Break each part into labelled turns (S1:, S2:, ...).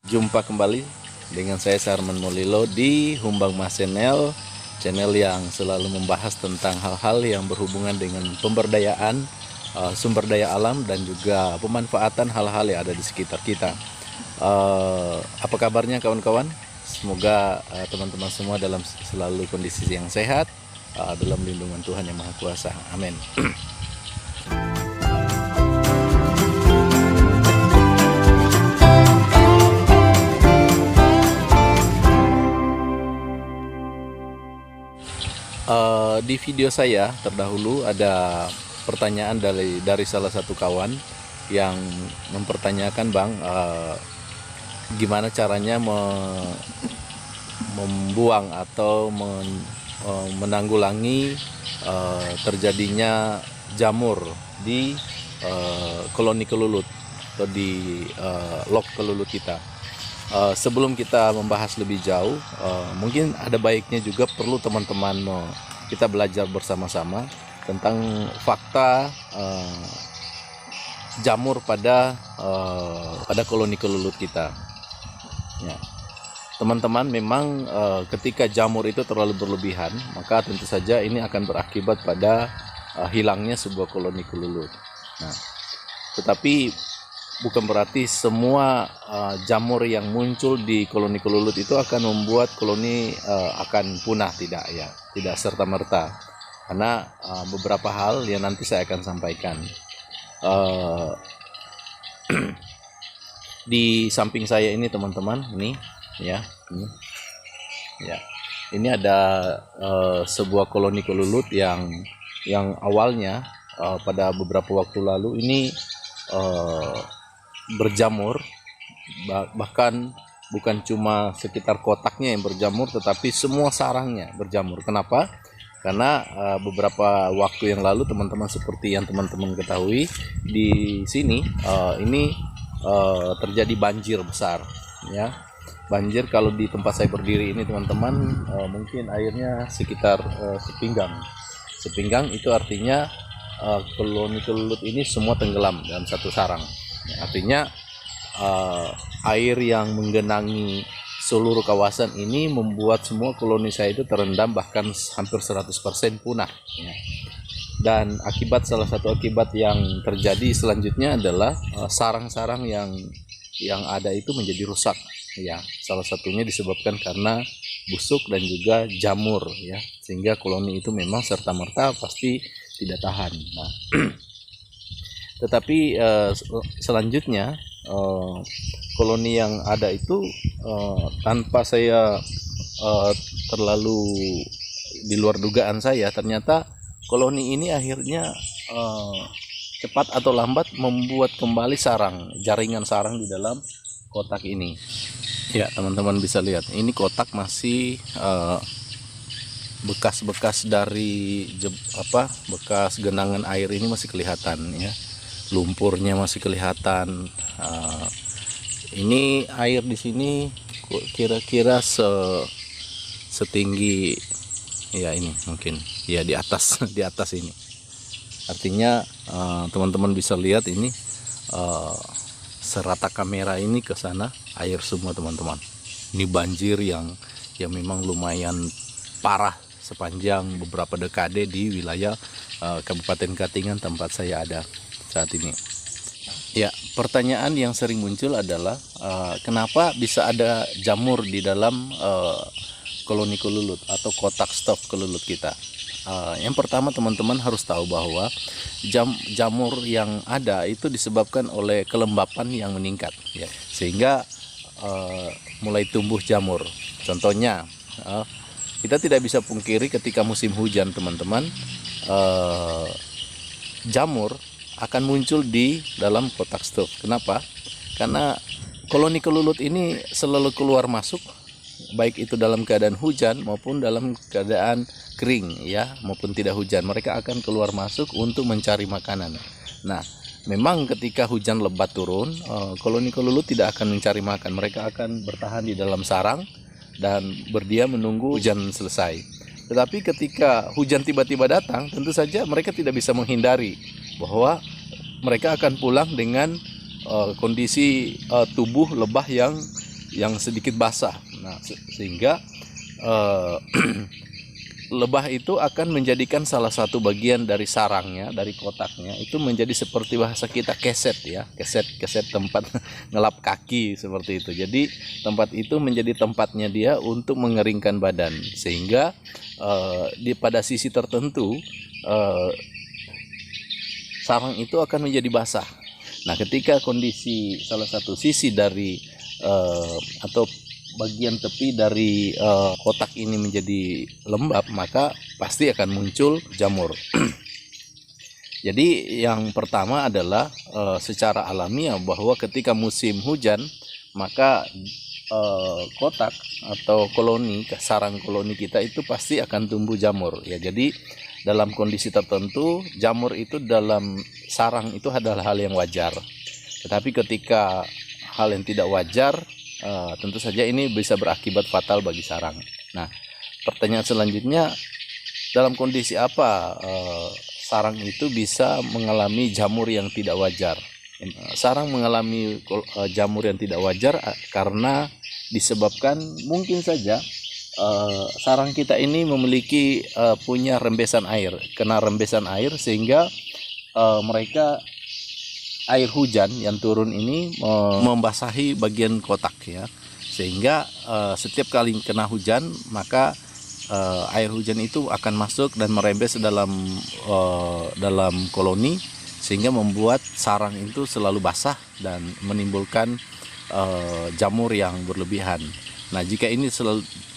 S1: Jumpa kembali dengan saya Sarman Molilo di Humbang Mas channel yang selalu membahas tentang hal-hal yang berhubungan dengan pemberdayaan sumber daya alam dan juga pemanfaatan hal-hal yang ada di sekitar kita. Apa kabarnya kawan-kawan? Semoga teman-teman semua dalam selalu kondisi yang sehat, dalam lindungan Tuhan Yang Maha Kuasa. Amin. Di video saya terdahulu ada pertanyaan dari salah satu kawan yang mempertanyakan, Bang, gimana caranya membuang atau menanggulangi terjadinya jamur di koloni kelulut atau di log kelulut kita. Sebelum kita membahas lebih jauh, mungkin ada baiknya juga perlu teman-teman kita belajar bersama-sama tentang fakta jamur pada koloni kelulut kita. Ya. Teman-teman, memang ketika jamur itu terlalu berlebihan, maka tentu saja ini akan berakibat pada hilangnya sebuah koloni kelulut. Nah, tetapi bukan berarti semua jamur yang muncul di koloni kelulut itu akan membuat koloni akan punah, tidak ya, tidak serta-merta. Karena beberapa hal yang nanti saya akan sampaikan. Di samping saya ini teman-teman, ini ya, ini ada sebuah koloni kelulut yang awalnya pada beberapa waktu lalu ini berjamur, bahkan bukan cuma sekitar kotaknya yang berjamur, tetapi semua sarangnya berjamur. Kenapa? Karena beberapa waktu yang lalu teman-teman, seperti yang teman-teman ketahui, di sini ini terjadi banjir besar, ya. Banjir kalau di tempat saya berdiri ini teman-teman, mungkin airnya sekitar sepinggang. Itu artinya koloni kelulut ini semua tenggelam dalam satu sarang. Artinya air yang menggenangi seluruh kawasan ini membuat semua koloni saya itu terendam, bahkan hampir 100% punah, ya. Dan salah satu akibat yang terjadi selanjutnya adalah sarang-sarang yang ada itu menjadi rusak, ya. Salah satunya disebabkan karena busuk dan juga jamur, ya, sehingga koloni itu memang serta-merta pasti tidak tahan. Nah, tetapi selanjutnya koloni yang ada itu tanpa saya terlalu di luar dugaan saya, ternyata koloni ini akhirnya cepat atau lambat membuat kembali jaringan sarang di dalam kotak ini. Ya, teman-teman bisa lihat, ini kotak masih bekas-bekas dari bekas genangan air ini masih kelihatan, ya. Lumpurnya masih kelihatan. Ini air di sini kira-kira setinggi, ya, ini mungkin ya di atas ini. Artinya teman-teman bisa lihat ini serata kamera ini ke sana air semua, teman-teman. Ini banjir yang memang lumayan parah sepanjang beberapa dekade di wilayah Kabupaten Katingan tempat saya ada saat ini. Ya, pertanyaan yang sering muncul adalah kenapa bisa ada jamur di dalam koloni kelulut atau kotak stok kelulut kita. Yang pertama, teman-teman harus tahu bahwa jamur yang ada itu disebabkan oleh kelembapan yang meningkat, ya, sehingga mulai tumbuh jamur. Contohnya, kita tidak bisa pungkiri ketika musim hujan, teman-teman, jamur akan muncul di dalam kotak stok. Kenapa? Karena koloni kelulut ini selalu keluar masuk, baik itu dalam keadaan hujan maupun dalam keadaan kering, ya, maupun tidak hujan. Mereka akan keluar masuk untuk mencari makanan. Nah, memang ketika hujan lebat turun, koloni kelulut tidak akan mencari makan. Mereka akan bertahan di dalam sarang dan berdiam menunggu hujan selesai. Tetapi ketika hujan tiba-tiba datang, tentu saja mereka tidak bisa menghindari bahwa mereka akan pulang dengan kondisi tubuh lebah yang yang sedikit basah. Nah, sehingga lebah itu akan menjadikan salah satu bagian dari sarangnya, dari kotaknya itu menjadi seperti bahasa kita keset ya, keset tempat ngelap kaki seperti itu. Jadi tempat itu menjadi tempatnya dia untuk mengeringkan badan, sehingga pada sisi tertentu sarang itu akan menjadi basah. Nah, ketika kondisi salah satu sisi dari atau bagian tepi dari kotak ini menjadi lembab, maka pasti akan muncul jamur. Jadi yang pertama adalah secara alamiah bahwa ketika musim hujan, maka kotak atau koloni, sarang koloni kita itu pasti akan tumbuh jamur ya. Jadi dalam kondisi tertentu jamur itu dalam sarang itu adalah hal yang wajar. Tetapi ketika hal yang tidak wajar, tentu saja ini bisa berakibat fatal bagi sarang. Nah, pertanyaan selanjutnya, dalam kondisi apa sarang itu bisa mengalami jamur yang tidak wajar? Sarang mengalami jamur yang tidak wajar karena disebabkan mungkin saja sarang kita ini memiliki punya rembesan air, kena rembesan air sehingga mereka air hujan yang turun ini membasahi bagian kotak ya, sehingga setiap kali kena hujan maka air hujan itu akan masuk dan merembes dalam koloni, sehingga membuat sarang itu selalu basah dan menimbulkan jamur yang berlebihan. Nah, jika ini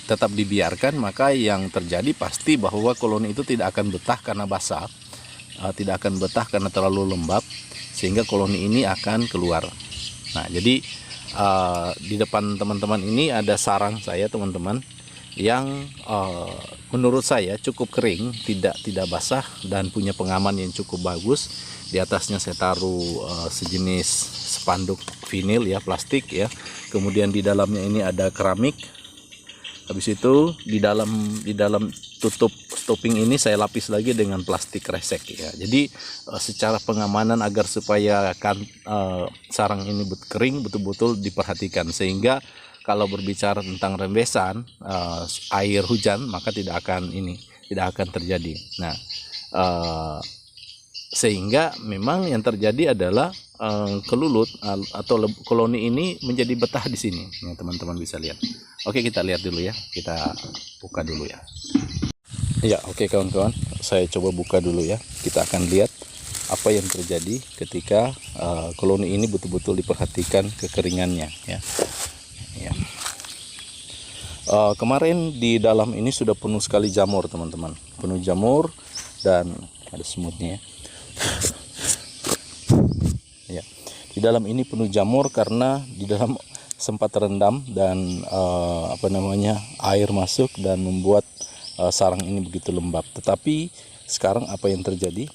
S1: tetap dibiarkan, maka yang terjadi pasti bahwa koloni itu tidak akan betah karena basah, tidak akan betah karena terlalu lembab, sehingga koloni ini akan keluar. Nah, jadi di depan teman-teman ini ada sarang saya teman-teman yang menurut saya cukup kering, tidak basah dan punya pengaman yang cukup bagus. Di atasnya saya taruh sejenis spanduk vinil ya, plastik ya. Kemudian di dalamnya ini ada keramik. Habis itu di dalam tutup topping ini saya lapis lagi dengan plastik resek ya. Jadi secara pengamanan agar supaya sarang ini kering betul-betul diperhatikan, sehingga kalau berbicara tentang rembesan air hujan maka tidak akan terjadi. Nah, sehingga memang yang terjadi adalah kelulut atau koloni ini menjadi betah di sini ya, teman-teman bisa lihat. Oke, kita lihat dulu ya, kita buka dulu ya. Ya, oke kawan-kawan, saya coba buka dulu ya. Kita akan lihat apa yang terjadi ketika koloni ini betul-betul diperhatikan kekeringannya ya. Ya. Kemarin di dalam ini sudah penuh sekali jamur teman-teman, penuh jamur dan ada semutnya ya. Ya, di dalam ini penuh jamur karena di dalam sempat terendam dan air masuk dan membuat sarang ini begitu lembab. Tetapi sekarang apa yang terjadi?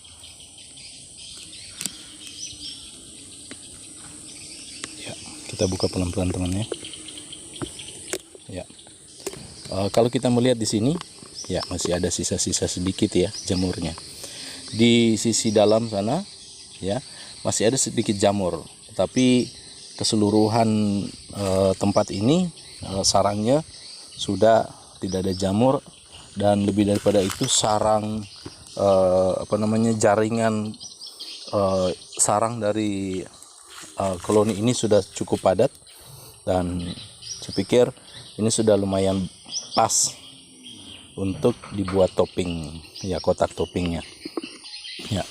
S1: Ya, kita buka pelan-pelan teman ya. Ya, kalau kita melihat di sini, ya masih ada sisa-sisa sedikit ya jamurnya. Di sisi dalam sana, ya masih ada sedikit jamur. Tapi keseluruhan tempat ini sarangnya sudah tidak ada jamur, dan lebih daripada itu sarang jaringan sarang dari koloni ini sudah cukup padat, dan saya pikir ini sudah lumayan pas untuk dibuat topping ya, kotak toppingnya ya.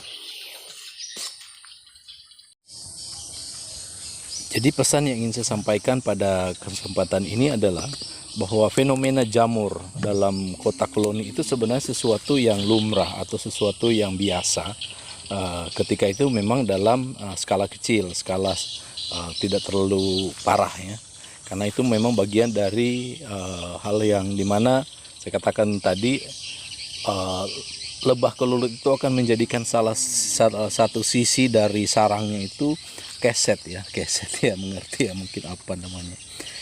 S1: Jadi pesan yang ingin saya sampaikan pada kesempatan ini adalah bahwa fenomena jamur dalam kotak koloni itu sebenarnya sesuatu yang lumrah atau sesuatu yang biasa ketika itu memang dalam skala kecil, skala tidak terlalu parah ya. Karena itu memang bagian dari hal yang dimana saya katakan tadi, lebah kelulut itu akan menjadikan salah satu sisi dari sarangnya itu keset ya, mengerti ya mungkin apa namanya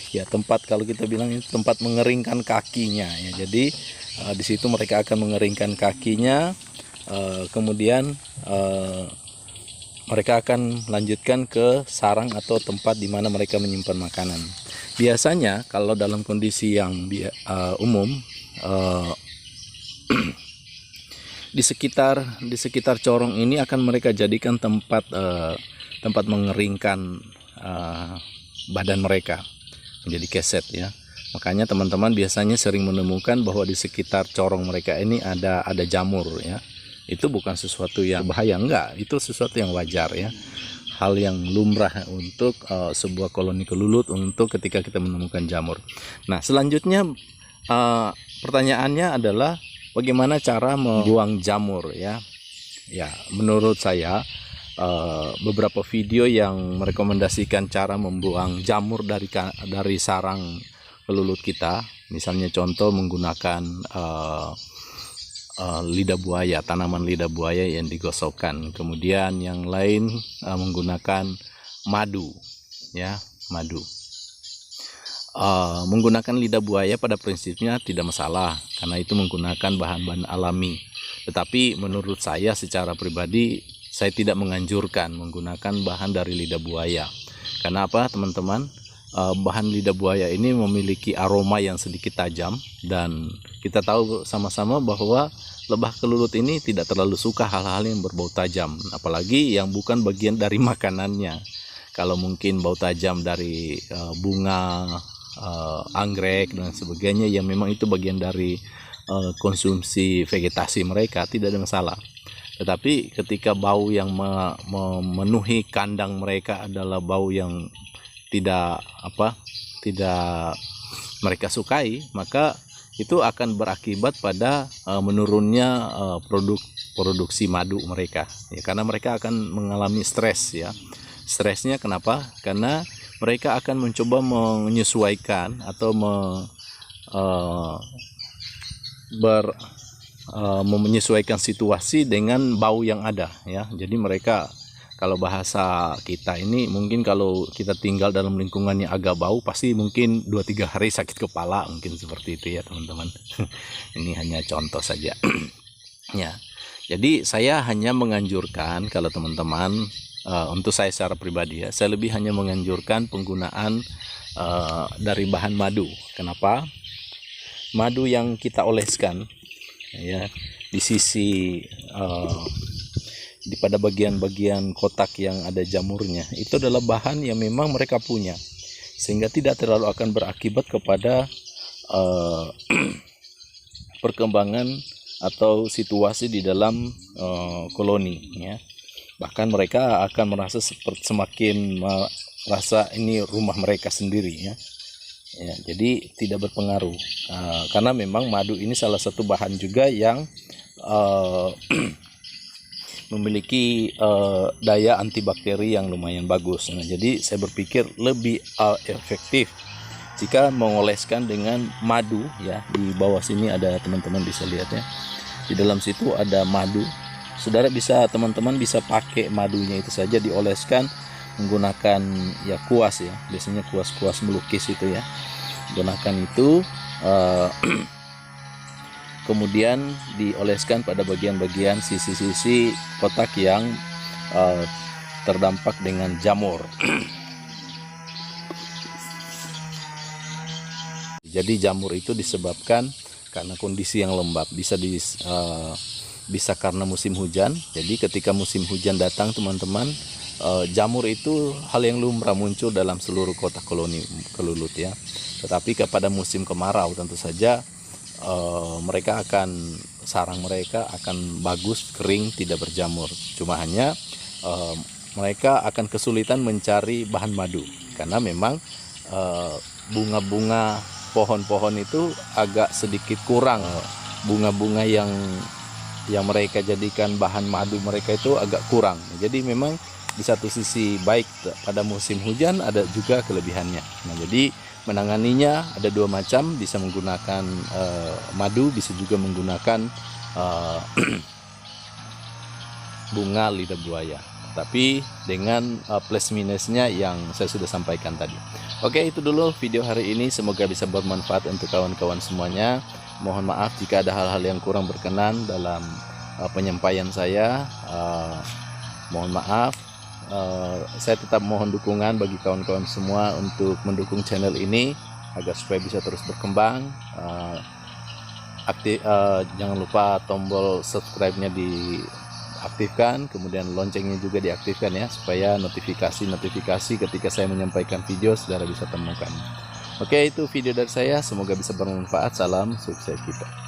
S1: ya, tempat kalau kita bilang itu tempat mengeringkan kakinya ya. Jadi di situ mereka akan mengeringkan kakinya, kemudian mereka akan melanjutkan ke sarang atau tempat di mana mereka menyimpan makanan. Biasanya kalau dalam kondisi yang umum, di sekitar corong ini akan mereka jadikan tempat mengeringkan badan mereka menjadi keset ya. Makanya teman-teman biasanya sering menemukan bahwa di sekitar corong mereka ini ada jamur ya. Itu bukan sesuatu yang bahaya, enggak, itu sesuatu yang wajar ya, hal yang lumrah untuk sebuah koloni kelulut untuk ketika kita menemukan jamur. Nah selanjutnya pertanyaannya adalah bagaimana cara membuang jamur ya. Ya menurut saya beberapa video yang merekomendasikan cara membuang jamur dari sarang kelulut kita, misalnya contoh menggunakan lidah buaya, tanaman lidah buaya yang digosokkan. Kemudian yang lain menggunakan madu ya, madu. Menggunakan lidah buaya pada prinsipnya tidak masalah karena itu menggunakan bahan-bahan alami. Tetapi menurut saya secara pribadi saya tidak menganjurkan menggunakan bahan dari lidah buaya. Karena apa teman-teman? Bahan lidah buaya ini memiliki aroma yang sedikit tajam, dan kita tahu sama-sama bahwa lebah kelulut ini tidak terlalu suka hal-hal yang berbau tajam, apalagi yang bukan bagian dari makanannya. Kalau mungkin bau tajam dari bunga, anggrek dan sebagainya yang memang itu bagian dari konsumsi vegetasi mereka, tidak ada masalah. Tetapi ketika bau yang memenuhi kandang mereka adalah bau yang tidak mereka sukai, maka itu akan berakibat pada menurunnya produksi madu mereka ya, karena mereka akan mengalami stres ya. Stresnya kenapa? Karena mereka akan mencoba menyesuaikan atau menyesuaikan situasi dengan bau yang ada ya. Jadi mereka, kalau bahasa kita ini mungkin kalau kita tinggal dalam lingkungan yang agak bau pasti mungkin 2-3 hari sakit kepala, mungkin seperti itu ya teman-teman. Ini hanya contoh saja. Ya. Jadi saya hanya menganjurkan kalau teman-teman, untuk saya secara pribadi ya, saya lebih hanya menganjurkan penggunaan dari bahan madu. Kenapa? Madu yang kita oleskan ya di sisi pada bagian-bagian kotak yang ada jamurnya, itu adalah bahan yang memang mereka punya, sehingga tidak terlalu akan berakibat kepada perkembangan atau situasi di dalam koloni ya. Bahkan mereka akan merasa semakin merasa ini rumah mereka sendiri ya. Ya, jadi tidak berpengaruh karena memang madu ini salah satu bahan juga yang memiliki daya antibakteri yang lumayan bagus. Nah, jadi saya berpikir lebih efektif jika mengoleskan dengan madu ya. Di bawah sini ada, teman-teman bisa lihat ya, di dalam situ ada madu. Saudara bisa, teman-teman bisa pakai madunya itu saja, dioleskan menggunakan ya kuas ya, biasanya kuas-kuas melukis itu ya, gunakan itu kemudian dioleskan pada bagian-bagian sisi-sisi kotak yang terdampak dengan jamur. Jadi jamur itu disebabkan karena kondisi yang lembab, bisa karena musim hujan. Jadi ketika musim hujan datang teman-teman, jamur itu hal yang lumrah muncul dalam seluruh kotak koloni kelulut ya. Tetapi kepada musim kemarau tentu saja sarang mereka akan bagus, kering, tidak berjamur. Cuma hanya mereka akan kesulitan mencari bahan madu karena memang bunga-bunga pohon-pohon itu agak sedikit kurang. Bunga-bunga yang mereka jadikan bahan madu mereka itu agak kurang. Jadi memang di satu sisi baik pada musim hujan, ada juga kelebihannya. Nah, jadi menanganinya ada dua macam, bisa menggunakan madu, bisa juga menggunakan bunga lidah buaya. Tapi dengan plus minusnya yang saya sudah sampaikan tadi. Oke, itu dulu video hari ini. Semoga bisa bermanfaat untuk kawan-kawan semuanya. Mohon maaf jika ada hal-hal yang kurang berkenan dalam penyampaian saya. Mohon maaf. saya tetap mohon dukungan bagi kawan-kawan semua untuk mendukung channel ini agar supaya bisa terus berkembang. Jangan lupa tombol subscribe-nya diaktifkan, kemudian loncengnya juga diaktifkan ya, supaya notifikasi ketika saya menyampaikan video saudara bisa temukan. Oke, itu video dari saya, semoga bisa bermanfaat. Salam sukses kita.